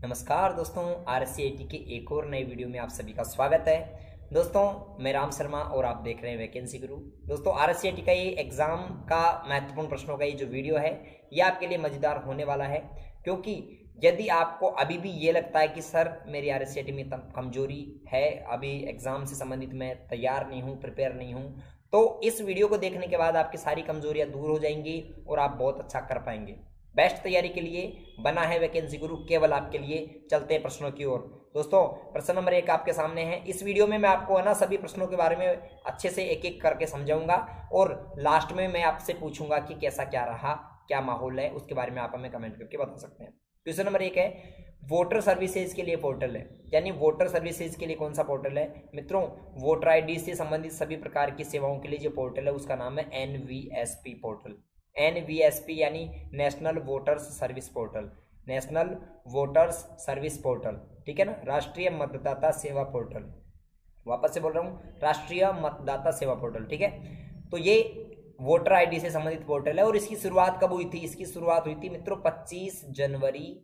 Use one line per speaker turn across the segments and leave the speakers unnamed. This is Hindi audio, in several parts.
नमस्कार दोस्तों, RSCIT के एक और नए वीडियो में आप सभी का स्वागत है। दोस्तों मैं राम शर्मा और आप देख रहे हैं वैकेंसी गुरु। दोस्तों RSCIT का ये एग्ज़ाम का महत्वपूर्ण प्रश्नों का ये जो वीडियो है ये आपके लिए मज़ेदार होने वाला है, क्योंकि यदि आपको अभी भी ये लगता है कि सर मेरी RSCIT में कमजोरी है, अभी एग्ज़ाम से संबंधित मैं तैयार नहीं हूँ, प्रिपेयर नहीं हूँ, तो इस वीडियो को देखने के बाद आपकी सारी कमजोरियाँ दूर हो जाएंगी और आप बहुत अच्छा कर पाएंगे। बेस्ट तैयारी के लिए बना है वैकेंसी गुरु केवल आपके लिए। चलते हैं प्रश्नों की ओर। दोस्तों प्रश्न नंबर 1 आपके सामने है। इस वीडियो में मैं आपको है ना सभी प्रश्नों के बारे में अच्छे से एक एक करके समझाऊंगा और लास्ट में मैं आपसे पूछूंगा कि कैसा क्या रहा, क्या माहौल है, उसके बारे में आप हमें कमेंट करके बता सकते हैं। क्वेश्चन नंबर 1 है, वोटर सर्विसेज के लिए पोर्टल है, यानी वोटर सर्विसेज के लिए कौन सा पोर्टल है मित्रों? वोटर ID से संबंधित सभी प्रकार की सेवाओं के लिए जो पोर्टल है उसका नाम है NVSP पोर्टल। NVSP यानी national voters service portal, national voters service portal, ठीक है ना, राष्ट्रीय मतदाता सेवा पोर्टल। वापस से बोल रहा हूँ, राष्ट्रीय मतदाता सेवा पोर्टल, ठीक है। तो ये वोटर ID से संबंधित पोर्टल है और इसकी शुरुआत कब हुई थी? इसकी शुरुआत हुई थी मित्रों 25 जनवरी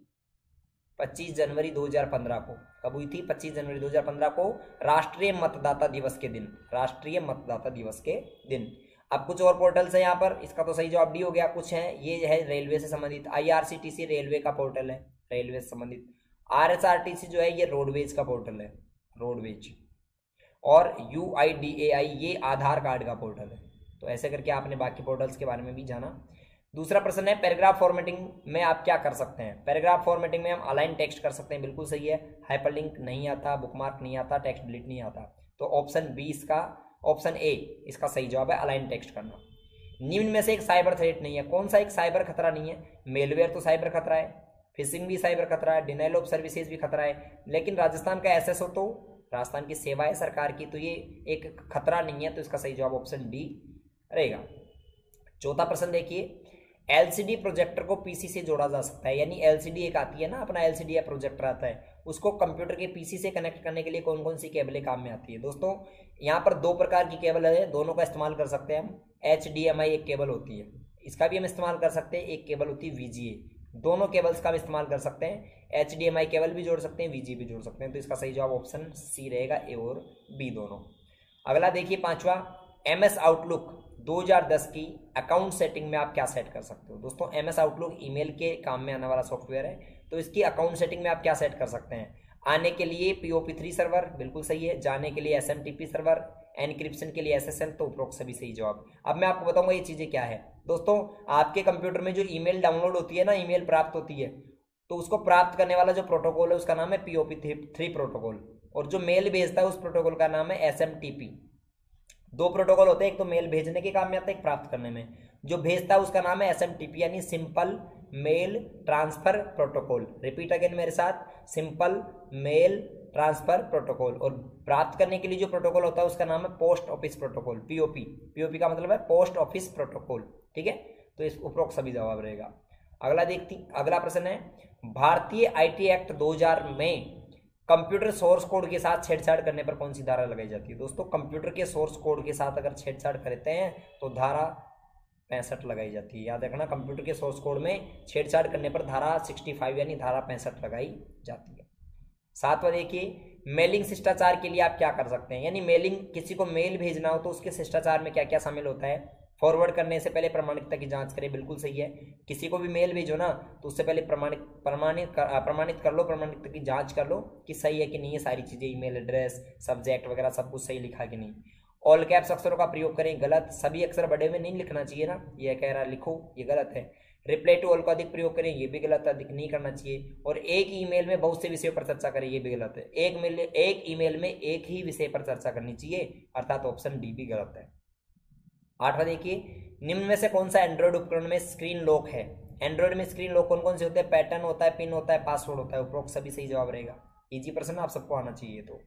2015 को। कब हुई थी? 25 जनवरी 2015 को, राष्ट्रीय मतदाता दिवस के दिन, राष्ट्रीय मतदाता दिवस के दिन। अब कुछ और पोर्टल्स है यहाँ पर, इसका तो सही जवाब डी हो गया। कुछ है, ये है रेलवे से संबंधित, IRCTC रेलवे का पोर्टल है, रेलवे से संबंधित। RSRTC जो है ये रोडवेज का पोर्टल है, रोडवेज। और UIDAI ये आधार कार्ड का पोर्टल है। तो ऐसे करके आपने बाकी पोर्टल्स के बारे में भी जाना। दूसरा प्रश्न है, पैराग्राफ फॉर्मेटिंग में आप क्या कर सकते हैं? पैराग्राफ फॉर्मेटिंग में हम अलाइन टेक्स्ट कर सकते हैं, बिल्कुल सही है। हाइपरलिंक नहीं आता, बुकमार्क नहीं आता, टेक्स्ट डिलीट नहीं आता। तो ऑप्शन बी इसका, ऑप्शन ए इसका सही जवाब है, अलाइन टेक्स्ट करना। निम्न में से एक साइबर थ्रेट नहीं है। कौन सा एक साइबर खतरा नहीं है? मेलवेयर तो साइबर खतरा है, फिशिंग भी साइबर खतरा है, डिनाइल ऑफ सर्विसेज भी खतरा है, लेकिन राजस्थान का SSO तो राजस्थान की सेवा है सरकार की, तो ये एक खतरा नहीं है। तो इसका सही जवाब ऑप्शन डी रहेगा। चौथा प्रश्न देखिए, LCD प्रोजेक्टर को PC से जोड़ा जा सकता है, यानी LCD एक आती है ना, अपना LCD या प्रोजेक्टर आता है, उसको कंप्यूटर के PC से कनेक्ट करने के लिए कौन कौन सी केबलें काम में आती है? दोस्तों यहाँ पर दो प्रकार की केबल है, दोनों का इस्तेमाल कर सकते हैं हम। HDMI एक केबल होती है, इसका भी हम इस्तेमाल कर सकते हैं। एक केबल होती है VGA, दोनों केबल्स का हम इस्तेमाल कर सकते हैं। HDMI केबल भी जोड़ सकते हैं, VGA भी जोड़ सकते हैं। तो इसका सही जवाब ऑप्शन सी रहेगा, A और B दोनों। अगला देखिए पांचवा, MS आउटलुक 2010 की अकाउंट सेटिंग में आप क्या सेट कर सकते हो? दोस्तों MS आउटलुक ईमेल के काम में आने वाला सॉफ्टवेयर है, तो इसकी अकाउंट सेटिंग में आप क्या सेट कर सकते हैं? आने के लिए POP3 सर्वर, बिल्कुल सही है। जाने के लिए SMTP सर्वर, एनक्रिप्शन के लिए SSL, तो उपरोक्त सभी सही जवाब। अब मैं आपको बताऊंगा ये चीजें क्या है। दोस्तों आपके कंप्यूटर में जो ईमेल डाउनलोड होती है ना, ईमेल प्राप्त होती है, तो उसको प्राप्त करने वाला जो प्रोटोकॉल है उसका नाम है POP3 प्रोटोकॉल, और जो मेल भेजता है उस प्रोटोकॉल का नाम है SMTP। दो प्रोटोकॉल होते हैं, एक तो मेल भेजने के काम में आता है, एक प्राप्त करने में। जो भेजता है उसका नाम है SMTP यानी simple mail transfer protocol. Repeat again मेरे साथ, सिंपल मेल ट्रांसफर प्रोटोकॉल। और प्राप्त करने के लिए जो प्रोटोकॉल होता है उसका नाम है पोस्ट ऑफिस प्रोटोकॉल, POP का मतलब है पोस्ट ऑफिस प्रोटोकॉल, ठीक है। तो इस उपरोक्त सभी जवाब रहेगा। अगला प्रश्न है, भारतीय IT एक्ट 2000 में कंप्यूटर सोर्स कोड के साथ छेड़छाड़ करने पर कौन सी धारा लगाई जाती है? दोस्तों कंप्यूटर के सोर्स कोड के साथ अगर छेड़छाड़ करते हैं तो धारा 65 लगाई जाती है। याद रखना, कंप्यूटर के सोर्स कोड में छेड़छाड़ करने पर धारा 65 यानी धारा 65 लगाई जाती है। सातवां देखिए, मेलिंग शिष्टाचार के लिए आप क्या कर सकते हैं? यानी मेलिंग, किसी को मेल भेजना हो तो उसके शिष्टाचार में क्या क्या शामिल होता है? फॉरवर्ड करने से पहले प्रमाणिकता की जांच करें, बिल्कुल सही है। किसी को भी मेल भेजो ना तो उससे पहले प्रमाणित कर लो, प्रमाणिकता की जांच कर लो कि सही है कि नहीं है सारी चीजें, ईमेल एड्रेस, सब्जेक्ट वगैरह सब कुछ सही लिखा कि नहीं। ऑल कैप्स अक्षरों का प्रयोग करें, गलत। सभी अक्षर बड़े में नहीं लिखना चाहिए ना, ये कह रहा लिखो, ये गलत है। रिप्लाई टू ऑल का अधिक प्रयोग करें, ये भी गलत है, अधिक नहीं करना चाहिए। और एक ईमेल में बहुत से विषयों पर चर्चा करें, ये भी गलत है। एक ईमेल में एक ही विषय पर चर्चा करनी चाहिए, अर्थात ऑप्शन डी भी गलत है। आठवां देखिए, निम्न में से कौन सा एंड्रॉइड उपकरण में स्क्रीन लॉक है? एंड्रॉइड में स्क्रीन लॉक कौन कौन से होते हैं? पैटर्न होता है, पिन होता है, पासवर्ड होता है। उपरोक्त सभी सही जवाब रहेगा। इजी प्रश्न आप सबको आना चाहिए। तो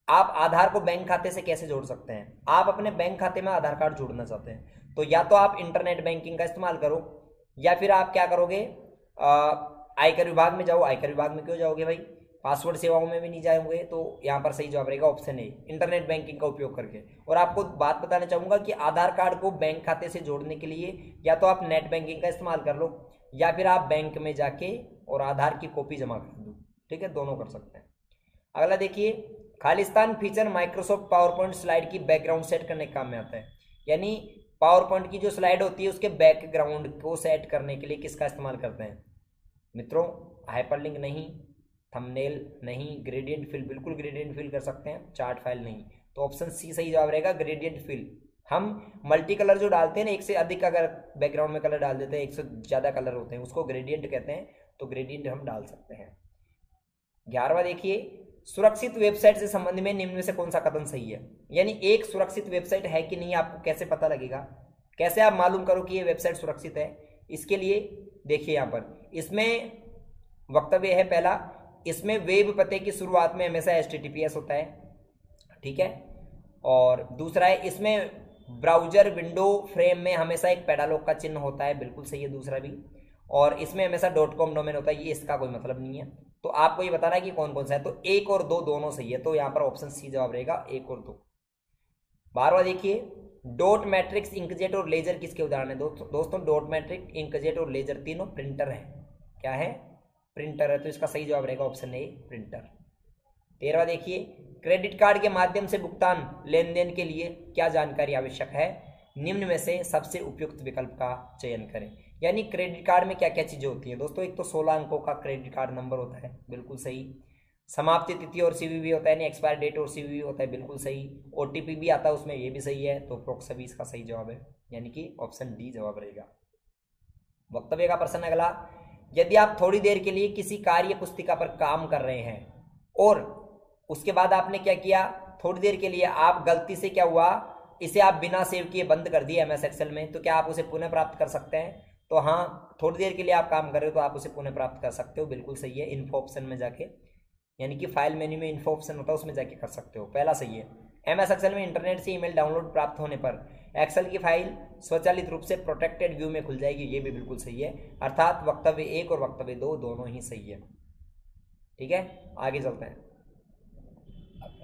आप आधार को बैंक खाते से कैसे जोड़ सकते हैं? आप अपने बैंक खाते में आधार कार्ड जोड़ना चाहते हैं तो या तो आप इंटरनेट बैंकिंग का इस्तेमाल करो, या फिर आप क्या करोगे, आयकर विभाग में जाओ। आयकर विभाग में क्यों जाओगे भाई? पासवर्ड सेवाओं में भी नहीं जाएंगे, तो यहाँ पर सही जवाब रहेगा ऑप्शन ए, इंटरनेट बैंकिंग का उपयोग करके। और आपको बात बताना चाहूंगा कि आधार कार्ड को बैंक खाते से जोड़ने के लिए या तो आप नेट बैंकिंग का इस्तेमाल कर लो, या फिर आप बैंक में जाके और आधार की कॉपी जमा कर दो। ठीक है, दोनों कर सकते हैं। अगला देखिए, Khalistan feature Microsoft power point slide की बैकग्राउंड सेट करने के काम में आता है। यानी पावर पॉइंट की जो स्लाइड होती है उसके बैकग्राउंड को सेट करने के लिए किसका इस्तेमाल करते हैं मित्रों? हाइपरलिंक नहीं, थंबनेल नहीं, ग्रेडियंट फिल, बिल्कुल ग्रेडियंट फिल कर सकते हैं, चार्ट फाइल नहीं। तो ऑप्शन सी सही जवाब रहेगा, ग्रेडियंट फिल। हम मल्टी कलर जो डालते हैं ना, एक से अधिक अगर बैकग्राउंड में कलर डाल देते हैं, एक से ज़्यादा कलर होते हैं, उसको ग्रेडियंट कहते हैं, तो ग्रेडियंट हम डाल सकते हैं। 11वां देखिए, सुरक्षित वेबसाइट से संबंध में निम्न में से कौन सा कथन सही है? यानी एक सुरक्षित वेबसाइट है कि नहीं, आपको कैसे पता लगेगा, कैसे आप मालूम करो कि ये वेबसाइट सुरक्षित है? इसके लिए देखिए यहाँ पर इसमें वक्तव्य है पहला, इसमें वेब पते की शुरुआत में हमेशा HTTPS होता है, ठीक है। और दूसरा है, इसमें ब्राउजर विंडो फ्रेम में हमेशा एक पेडालॉग का चिन्ह होता है, बिल्कुल सही है दूसरा भी। और इसमें हमेशा .com डोमेन होता है, ये इसका कोई मतलब नहीं है। तो आपको ये बताना है कि कौन कौन सा है, तो 1 और 2 दोनों सही है, तो यहाँ पर ऑप्शन सी जवाब रहेगा, 1 और 2। 12वां देखिए, डॉट मैट्रिक्स, इंकजेट और लेजर किसके उदाहरण है? दोस्तों डॉट मैट्रिक, इंकजेट और लेजर तीनों प्रिंटर है। क्या है? प्रिंटर है, तो इसका सही जवाब रहेगा ऑप्शन ए, प्रिंटर। 13वां देखिए, क्रेडिट कार्ड के माध्यम से भुगतान लेन देन के लिए क्या जानकारी आवश्यक है? निम्न में से सबसे उपयुक्त विकल्प का चयन करें। यानी क्रेडिट कार्ड में क्या क्या चीजें होती हैं दोस्तों? एक तो 16 अंकों का क्रेडिट कार्ड नंबर होता है, बिल्कुल सही। समाप्ति तिथि और CVV होता है, यानी एक्सपायर डेट और CVV होता है, बिल्कुल सही। OTP भी आता है उसमें, ये भी सही है, तो प्रोक्स सभी इसका सही जवाब है, यानी कि ऑप्शन डी जवाब रहेगा। वक्तव्य का प्रश्न अगला, यदि आप थोड़ी देर के लिए किसी कार्य पुस्तिका पर काम कर रहे हैं और उसके बाद आपने क्या किया, थोड़ी देर के लिए आप गलती से क्या हुआ, इसे आप बिना सेव किए बंद कर दिए MS एक्सेल में, तो क्या आप उसे पुनः प्राप्त कर सकते हैं? तो हाँ, थोड़ी देर के लिए आप काम कर रहे हो तो आप उसे पुनः प्राप्त कर सकते हो, बिल्कुल सही है। इन्फो ऑप्शन में जाके, यानी कि फाइल मेन्यू में इन्फो ऑप्शन होता है, उसमें जाके कर सकते हो, पहला सही है। MS एक्सेल में इंटरनेट से ईमेल डाउनलोड प्राप्त होने पर एक्सेल की फाइल स्वचालित रूप से प्रोटेक्टेड व्यू में खुल जाएगी, ये भी बिल्कुल सही है। अर्थात वक्तव्य 1 और वक्तव्य 2 दोनों ही सही है, ठीक है। आगे चलते हैं,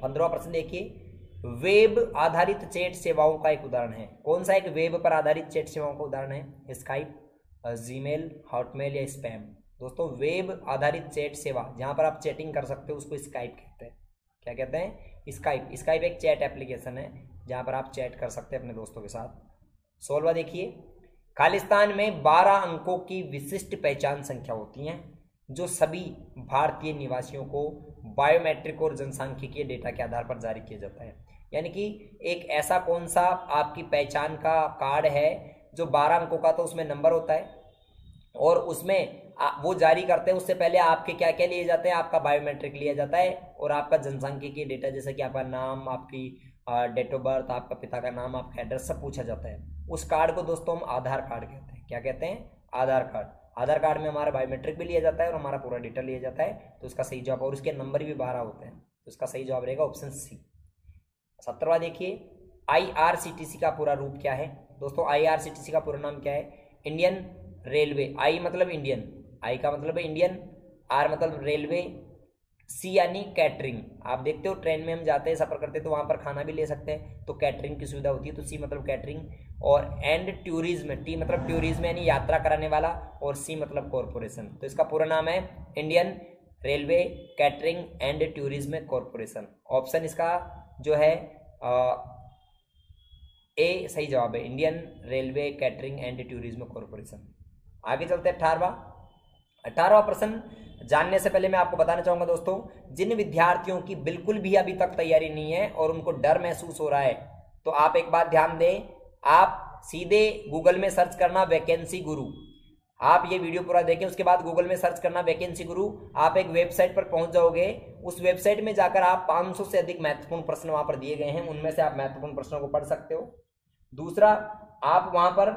15वां प्रश्न देखिए, वेब आधारित चैट सेवाओं का एक उदाहरण है। कौन सा एक वेब पर आधारित चैट सेवाओं का उदाहरण है? स्काइप, जीमेल, हॉटमेल या स्पैम? दोस्तों वेब आधारित चैट सेवा जहां पर आप चैटिंग कर सकते हो उसको स्काइप कहते हैं। क्या कहते हैं? स्काइप। स्काइप एक चैट एप्लीकेशन है जहां पर आप चैट कर सकते हैं अपने दोस्तों के साथ। 16वां देखिए, खालिस्तान में 12 अंकों की विशिष्ट पहचान संख्या होती हैं जो सभी भारतीय निवासियों को बायोमेट्रिक और जनसांख्यिकीय डेटा के आधार पर जारी किया जाता है। यानी कि एक ऐसा कौन सा आपकी पहचान का कार्ड है जो 12 अंकों का, तो उसमें नंबर होता है और उसमें वो जारी करते हैं, उससे पहले आपके क्या क्या लिए जाते हैं, आपका बायोमेट्रिक लिया जाता है और आपका जनसांख्यिकीय डेटा, जैसे कि आपका नाम, आपकी डेट ऑफ बर्थ, आपका पिता का नाम, आपका एड्रेस, सब पूछा जाता है। उस कार्ड को दोस्तों हम आधार कार्ड कहते हैं। क्या कहते हैं? आधार कार्ड। आधार कार्ड में हमारा बायोमेट्रिक भी लिया जाता है और हमारा पूरा डेटा लिया जाता है, तो इसका सही जवाब, और उसके नंबर भी 12 होते हैं, तो इसका सही जवाब रहेगा ऑप्शन सी। 17वां देखिए, IRCTC का पूरा रूप क्या है? दोस्तों IRCTC का पूरा नाम क्या है? Indian railway. आई मतलब इंडियन, आई का मतलब है इंडियन, आर मतलब रेलवे, सी यानी कैटरिंग। आप देखते हो ट्रेन में हम जाते हैं, सफर करते हैं, तो वहां पर खाना भी ले सकते हैं, तो कैटरिंग की सुविधा होती है, तो सी मतलब कैटरिंग। और एंड टूरिज्म, टी मतलब टूरिज्म यानी यात्रा कराने वाला, और सी मतलब कॉरपोरेशन। तो इसका पूरा नाम है Indian railway catering and tourism corporation. Option इसका जो है ए सही जवाब है, Indian railway catering and tourism corporation. आगे चलते हैं 18वां प्रश्न जानने से पहले मैं आपको बताना चाहूंगा दोस्तों, जिन विद्यार्थियों की बिल्कुल भी अभी तक तैयारी नहीं है और उनको डर महसूस हो रहा है, तो आप एक बात ध्यान दें, आप सीधे गूगल में सर्च करना वैकेंसी गुरु। आप ये वीडियो पूरा देखें, उसके बाद गूगल में सर्च करना वैकेंसी गुरु। आप एक वेबसाइट पर पहुंच जाओगे, उस वेबसाइट में जाकर आप 500 से अधिक महत्वपूर्ण प्रश्न वहां पर दिए गए हैं, उनमें से आप महत्वपूर्ण प्रश्नों को पढ़ सकते हो। दूसरा, आप वहां पर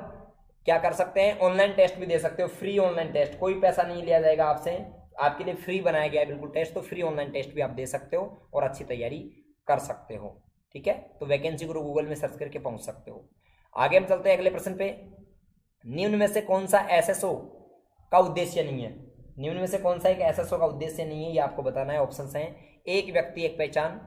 क्या कर सकते हैं, ऑनलाइन टेस्ट भी दे सकते हो, फ्री ऑनलाइन टेस्ट, कोई पैसा नहीं लिया जाएगा आपसे, आपके लिए फ्री बनाया गया है बिल्कुल टेस्ट, तो फ्री ऑनलाइन टेस्ट भी आप दे सकते हो और अच्छी तैयारी कर सकते हो, ठीक है। तो वैकेंसी गुरु गूगल में सर्च करके पहुंच सकते हो। आगे हम चलते हैं अगले प्रश्न पे, निम्न में से कौन सा SSO का उद्देश्य नहीं है? निम्न में से कौन सा एक SSO का उद्देश्य नहीं है, ये आपको बताना है। ऑप्शंस हैं, एक व्यक्ति एक पहचान,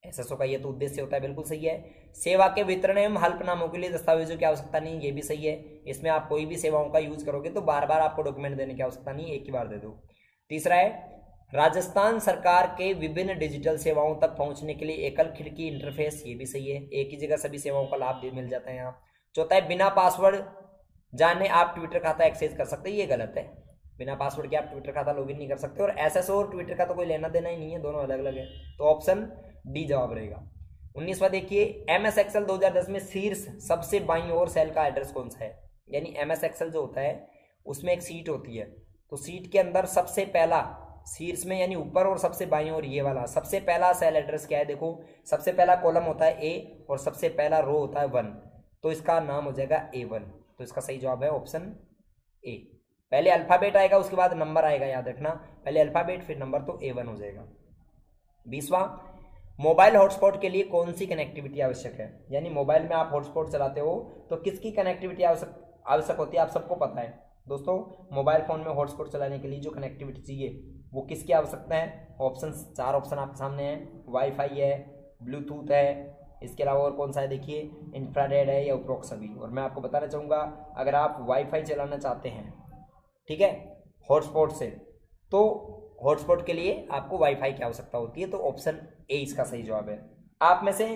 SSO का ये तो उद्देश्य होता है, बिल्कुल सही है। सेवा के वितरण एवं हल्फनामों के लिए दस्तावेजों की आवश्यकता नहीं, ये भी सही है। इसमें आप कोई भी सेवाओं का यूज करोगे तो बार बार आपको डॉक्यूमेंट देने की आवश्यकता नहीं, एक ही बार दे दो। तीसरा है, राजस्थान सरकार के विभिन्न डिजिटल सेवाओं तक पहुंचने के लिए एकल खिड़की इंटरफेस, ये भी सही है, एक ही जगह सभी सेवाओं का लाभ भी मिल जाता है यहाँ। चौथा है बिना पासवर्ड जाने आप ट्विटर खाता एक्सेस कर सकते हैं, ये गलत है, बिना पासवर्ड के आप ट्विटर खाता लॉगिन नहीं कर सकते, और एसएसओ और ट्विटर का तो कोई लेना देना ही नहीं है, दोनों अलग अलग है, तो ऑप्शन डी जवाब रहेगा। 19वां देखिए, एमएस एक्सेल 2010 में शीर्ष सबसे बाईं ओर सेल का एड्रेस कौन सा है। यानी एमएस एक्सेल जो होता है उसमें एक सीट होती है, तो सीट के अंदर सबसे पहला शीर्ष में यानी ऊपर और सबसे बाईं ओर ये वाला सबसे पहला सेल एड्रेस क्या है, देखो सबसे पहला कॉलम होता है ए और सबसे पहला रो होता है 1, तो इसका नाम हो जाएगा A1, तो इसका सही जवाब है ऑप्शन ए। पहले अल्फाबेट आएगा उसके बाद नंबर आएगा, याद रखना, पहले अल्फाबेट फिर नंबर, तो A1 हो जाएगा। 20वां, मोबाइल हॉटस्पॉट के लिए कौन सी कनेक्टिविटी आवश्यक है। यानी मोबाइल में आप हॉटस्पॉट चलाते हो तो किसकी कनेक्टिविटी आवश्यक होती है, आप सबको पता है दोस्तों। मोबाइल फोन में हॉटस्पॉट चलाने के लिए जो कनेक्टिविटी चाहिए वो किसकी आवश्यकता है। ऑप्शन 4 ऑप्शन आपके सामने हैं, वाईफाई है, ब्लूटूथ है, इसके अलावा और कौन सा है देखिए, इंफ्रारेड है या उपरोक्त सभी। और मैं आपको बताना चाहूँगा अगर आप वाईफाई चलाना चाहते हैं, ठीक है, हॉटस्पॉट से, तो हॉटस्पॉट के लिए आपको वाईफाई की आवश्यकता होती है, तो ऑप्शन ए इसका सही जवाब है। आप में से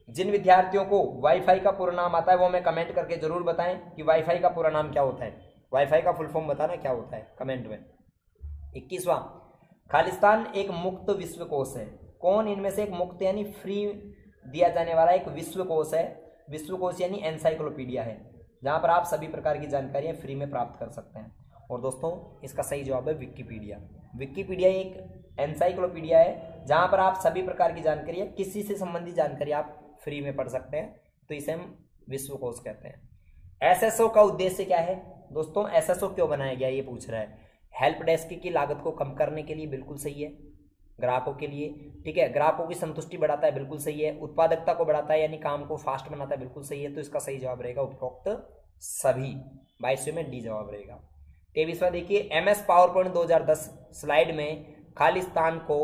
जिन विद्यार्थियों को वाईफाई का पूरा नाम आता है वो हमें कमेंट करके जरूर बताएं कि वाईफाई का पूरा नाम क्या होता है, वाईफाई का फुल फॉर्म बताना क्या होता है कमेंट में। 21वां, खालिस्तान एक मुक्त विश्वकोश है, कौन इनमें से एक मुक्त यानी फ्री दिया जाने वाला एक विश्वकोश है। विश्वकोश यानी एनसाइक्लोपीडिया है, जहां पर आप सभी प्रकार की जानकारियां फ्री में प्राप्त कर सकते हैं। और दोस्तों इसका सही जवाब है विकिपीडिया। विकिपीडिया एक एनसाइक्लोपीडिया है जहां पर आप सभी प्रकार की जानकारियां, किसी से संबंधित जानकारी आप फ्री में पढ़ सकते हैं, तो इसे हम विश्वकोश कहते हैं। एसएसओ का उद्देश्य क्या है दोस्तों, एसएसओ क्यों बनाया गया ये पूछ रहा है। हेल्प डेस्क की लागत को कम करने के लिए, बिल्कुल सही है, ग्राहकों के लिए, ठीक है, ग्राहकों की संतुष्टि बढ़ाता है, बिल्कुल सही है, उत्पादकता को बढ़ाता है यानी काम को फास्ट बनाता है, बिल्कुल सही है, तो इसका सही जवाब रहेगा उपरोक्त सभी। 22वें में डी जवाब रहेगा। 23वां देखिए, एमएस पावर पॉइंट 2010 स्लाइड में खालिस्तान को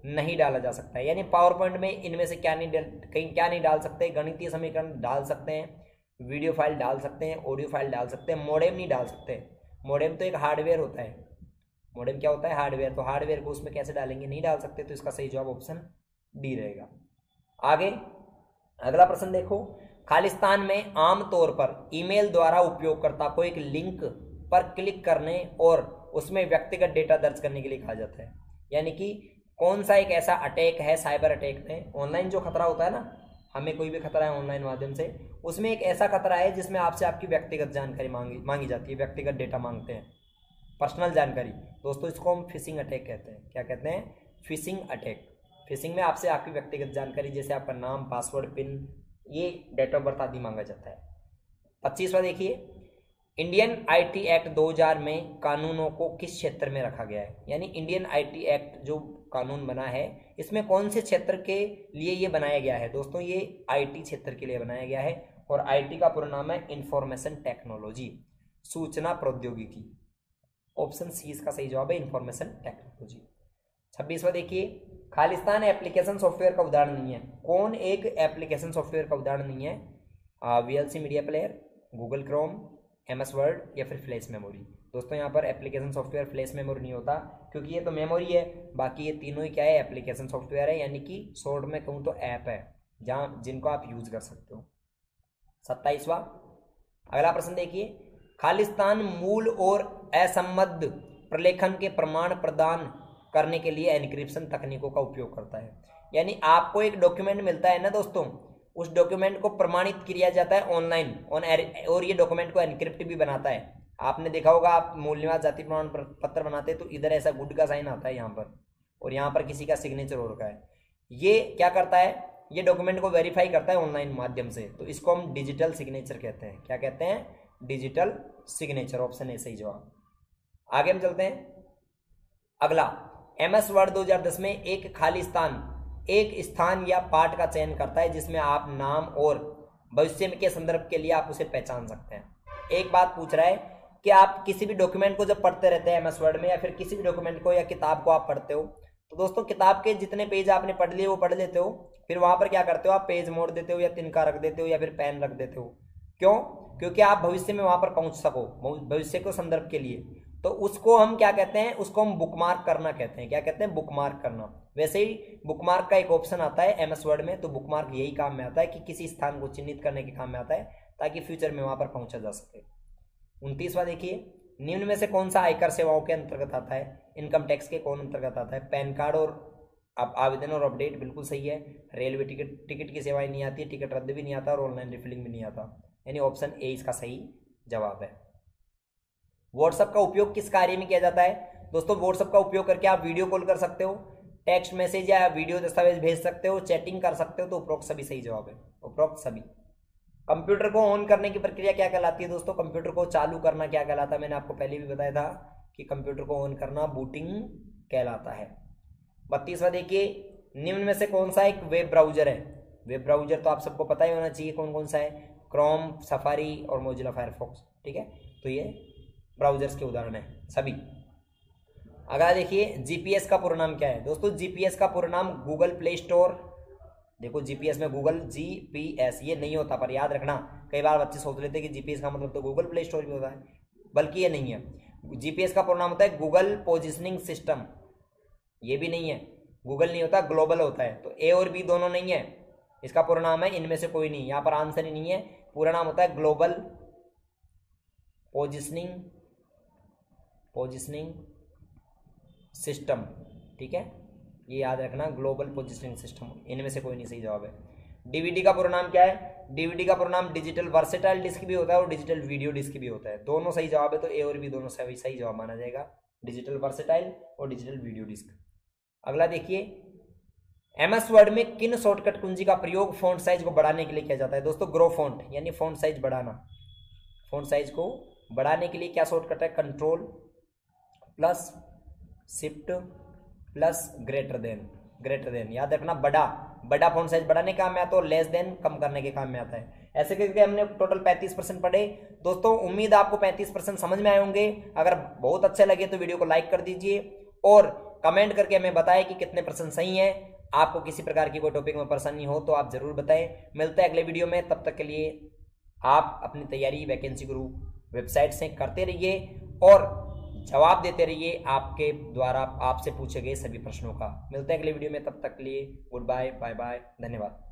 नहीं डाला जा सकता है। यानी पावर पॉइंट में इनमें से क्या नहीं डाल सकते, गणितीय समीकरण डाल सकते हैं, वीडियो फाइल डाल सकते हैं, ऑडियो फाइल डाल सकते हैं, मोडेम नहीं डाल सकते। मोडेम तो एक हार्डवेयर होता है, मोडेम क्या होता है, हार्डवेयर, तो हार्डवेयर को उसमें कैसे डालेंगे, नहीं डाल सकते, तो इसका सही जवाब ऑप्शन डी रहेगा। आगे अगला प्रश्न देखो, खालिस्तान में आमतौर पर ईमेल द्वारा उपयोगकर्ता को एक लिंक पर क्लिक करने और उसमें व्यक्तिगत डेटा दर्ज करने के लिए कहा जाता है। यानी कि कौन सा एक ऐसा अटैक है साइबर अटैक में, ऑनलाइन जो खतरा होता है ना, हमें कोई भी खतरा है ऑनलाइन माध्यम से, उसमें एक ऐसा खतरा है जिसमें आपसे आपकी व्यक्तिगत जानकारी मांगी जाती है, व्यक्तिगत डेटा मांगते हैं, पर्सनल जानकारी। दोस्तों इसको हम फिशिंग अटैक कहते हैं। क्या कहते हैं, फिशिंग अटैक। फिशिंग में आपसे आपकी व्यक्तिगत जानकारी जैसे आपका नाम, पासवर्ड, पिन, ये डेट ऑफ बर्थ आदि मांगा जाता है। 25वां देखिए, इंडियन आईटी एक्ट 2000 में कानूनों को किस क्षेत्र में रखा गया है। यानी इंडियन आईटी एक्ट जो कानून बना है इसमें कौन से क्षेत्र के लिए ये बनाया गया है। दोस्तों ये आईटी क्षेत्र के लिए बनाया गया है, और आईटी का पूरा नाम है इंफॉर्मेशन टेक्नोलॉजी, सूचना प्रौद्योगिकी। ऑप्शन सी इसका सही जवाब है, इंफॉर्मेशन टेक्नोलॉजी। 26वां देखिए, खालिस्तान एप्लीकेशन सॉफ्टवेयर का उदाहरण नहीं है, कौन एक एप्लीकेशन सॉफ्टवेयर का उदाहरण नहीं है। VLC media player, Google Chrome, MS word या फिर फ्लैश मेमोरी। दोस्तों यहाँ पर एप्लीकेशन सॉफ्टवेयर फ्लैश मेमोरी नहीं होता, क्योंकि ये तो मेमोरी है, बाकी ये तीनों ही क्या है, एप्लीकेशन सॉफ्टवेयर है, यानी कि शॉर्ट में कहूँ तो ऐप है जहाँ जिनको आप यूज कर सकते हो। 27वां अगला प्रश्न देखिए, खालिस्तान मूल और असंबद्ध प्रलेखन के प्रमाण प्रदान करने के लिए एन्क्रिप्शन तकनीकों का उपयोग करता है। यानी आपको एक डॉक्यूमेंट मिलता है ना दोस्तों, उस डॉक्यूमेंट को प्रमाणित किया जाता है ऑनलाइन और ये डॉक्यूमेंट को एनक्रिप्ट भी बनाता है। आपने देखा होगा, आप मूल्यवान जाति प्रमाण पत्र बनाते हैं तो इधर ऐसा गुड का साइन आता है यहाँ पर, और यहाँ पर किसी का सिग्नेचर हो रखा है। ये क्या करता है, ये डॉक्यूमेंट को वेरीफाई करता है ऑनलाइन माध्यम से, तो इसको हम डिजिटल सिग्नेचर कहते हैं। क्या कहते हैं, डिजिटल सिग्नेचर। ऑप्शन ए सही जवाब। आगे हम चलते हैं। अगला, एमएस वर्ड 2010 में एक खालिस्तान एक स्थान या पाठ का चयन करता है जिसमें आप नाम और भविष्य के संदर्भ के लिए आप उसे पहचान सकते हैं। एक बात पूछ रहा है कि आप किसी भी डॉक्यूमेंट को जब पढ़ते रहते हैं एमएस वर्ड में, या फिर किसी भी डॉक्यूमेंट को या किताब को आप पढ़ते हो, तो दोस्तों किताब के जितने पेज आपने पढ़ लिए वो पढ़ लेते हो, फिर वहां पर क्या करते हो, आप पेज मोड़ देते हो या तिनका रख देते हो या फिर पेन रख देते हो। क्यों, क्योंकि आप भविष्य में वहां पर पहुंच सको, भविष्य को संदर्भ के लिए। तो उसको हम क्या कहते हैं, उसको हम बुकमार्क करना कहते हैं। क्या कहते हैं, बुकमार्क करना। वैसे ही बुकमार्क का एक ऑप्शन आता है एमएस वर्ड में, तो बुकमार्क यही काम में आता है कि किसी स्थान को चिन्हित करने के काम में आता है ताकि फ्यूचर में वहां पर पहुंचा जा सके। 29वां देखिए, निम्न में से कौन सा आयकर सेवाओं के अंतर्गत आता है, इनकम टैक्स के कौन अंतर्गत आता है। पैन कार्ड और आवेदन और अपडेट बिल्कुल सही है। रेलवे टिकट की सेवाएं नहीं आती, टिकट रद्द भी नहीं आता और ऑनलाइन रिफिलिंग भी नहीं आता, यानी ऑप्शन ए इसका सही जवाब है। व्हाट्सएप का उपयोग किस कार्य में किया जाता है। दोस्तों व्हाट्सएप का उपयोग करके आप वीडियो कॉल कर सकते हो, टेक्स्ट मैसेज या वीडियो दस्तावेज भेज सकते हो, चैटिंग कर सकते हो, तो उपरोक्त सभी सही जवाब है, उपरोक्त सभी। कंप्यूटर को ऑन करने की प्रक्रिया क्या कहलाती है दोस्तों, कंप्यूटर को चालू करना क्या कहलाता है। मैंने आपको पहले भी बताया था कि कंप्यूटर को ऑन करना बूटिंग कहलाता है। 32वां देखिए, निम्न में से कौन सा एक वेब ब्राउजर है। वेब ब्राउजर तो आप सबको पता ही होना चाहिए कौन कौन सा है, क्रोम, सफारी और मोजिला फायरफॉक्स। ठीक है, तो ये ब्राउजर्स के उदाहरण है सभी। अगला देखिए, जीपीएस का पूरा नाम क्या है। दोस्तों जीपीएस का पूरा नाम गूगल प्ले स्टोर, देखो जीपीएस में गूगल जीपीएस ये नहीं होता, पर याद रखना कई बार बच्चे सोच लेते हैं कि जीपीएस का मतलब तो गूगल प्ले स्टोर भी होता है, बल्कि ये नहीं है। जीपीएस का पूरा नाम होता है गूगल पोजिशनिंग सिस्टम, ये भी नहीं है, गूगल नहीं होता, ग्लोबल होता है। तो ए और बी दोनों नहीं है, इसका पूरा नाम है इनमें से कोई नहीं, यहाँ पर आंसर ही नहीं है। पूरा नाम होता है ग्लोबल पोजिशनिंग सिस्टम। ठीक है, ये याद रखना, ग्लोबल पोजिशनिंग सिस्टम, इनमें से कोई नहीं सही जवाब है। डीवीडी का पूरा नाम क्या है। डीवीडी का पूरा नाम डिजिटल वर्सेटाइल डिस्क भी होता है और डिजिटल वीडियो डिस्क भी होता है, दोनों सही जवाब है। तो ए और बी दोनों सही जवाब माना जाएगा, डिजिटल वर्सेटाइल और डिजिटल वीडियो डिस्क। अगला देखिए, एमएस वर्ड में किन शॉर्टकट कुंजी का प्रयोग फॉन्ट साइज को बढ़ाने के लिए किया जाता है। दोस्तों ग्रो फॉन्ट यानी फॉन्ट साइज बढ़ाना, फॉन्ट साइज को बढ़ाने के लिए क्या शॉर्टकट है, control plus shift plus greater than. याद रखना, बड़ा फॉन्ट साइज बढ़ाने के काम में आता है और लेस देन कम करने के काम में आता है। ऐसे करके हमने टोटल 35% पढ़े। दोस्तों उम्मीद आपको 35% समझ में आए होंगे। अगर बहुत अच्छे लगे तो वीडियो को लाइक कर दीजिए और कमेंट करके हमें बताएं कि कितने % सही है। आपको किसी प्रकार की कोई टॉपिक में परेशानी हो तो आप जरूर बताएं। मिलते हैं अगले वीडियो में, तब तक के लिए आप अपनी तैयारी वैकेंसी गुरु वेबसाइट से करते रहिए और जवाब देते रहिए आपके द्वारा आपसे पूछे गए सभी प्रश्नों का। मिलते हैं अगले वीडियो में, तब तक के लिए गुड बाय, बाय बाय, धन्यवाद।